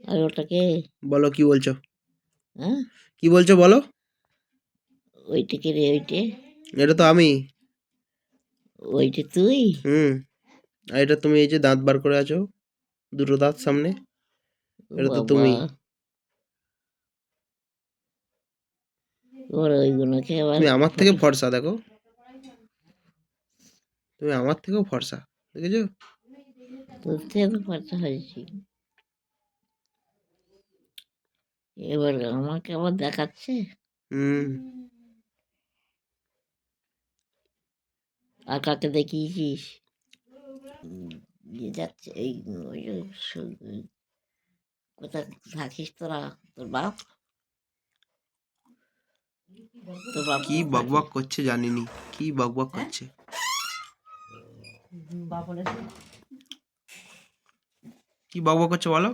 আর ওটাকে বলো কি বলছো? হ্যাঁ কি বলছো বলো? ওইটাকে রে ওইটে এটা তো আমি। ওইটা তুই হুম। আর এটা তুমি, এই যে দাঁত বার করে আছো, দুটো দাঁত সামনে, ও এটা তো বাবা তুমি। ওর ওইগুলোকে আবার তুমি আমার থেকে ফটো ফর্সা, দেখো। তুমি আমার থেকেও ফর্সা, দেখেছো? তোর থেকে তো খরচা হয়েছি এবার আমাকে আবার দেখাচ্ছে হুম। আর কাকে দেখিয়েছিস ইয়ে যাচ্ছে এই ওই যে কোথায় থাকিস তোরা তোর বাপ তোর বাপ কি কোথায় থাকে বকবক করছে জানিনি, কি বকবক করছে। কি বকবক করছে বলো?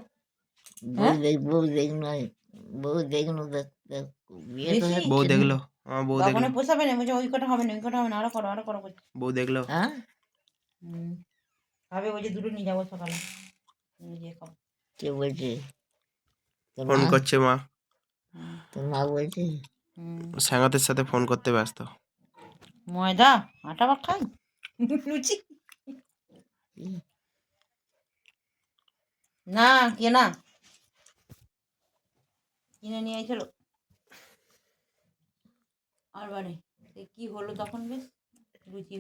বউ দেখ নয় বউ দেখনু বিয়ে তো বেশি বউ হচ্ছে না দেখলো, আমার বউ বাবনে দেখলো। পোষাবে না, বলছে ওই কটা হবে না, ওই কটা হবে না, আরো করো করছে। বউ দেখলো। হ্যাঁ ভাবে ওই যে দুটো নিয়ে যাবো সকালে নিয়ে গিয়ে খাবো। কে বলছে তোর ফোন মা করছে মা। তোর মা বলছে স্যাঙাতের সাথে ফোন করতে ব্যস্ত। ময়দা আটা বা খাই লুচি না কেনা কিনে নিয়ে আইছিল আর বাড়ি কি হলো তখন বেশ লুচি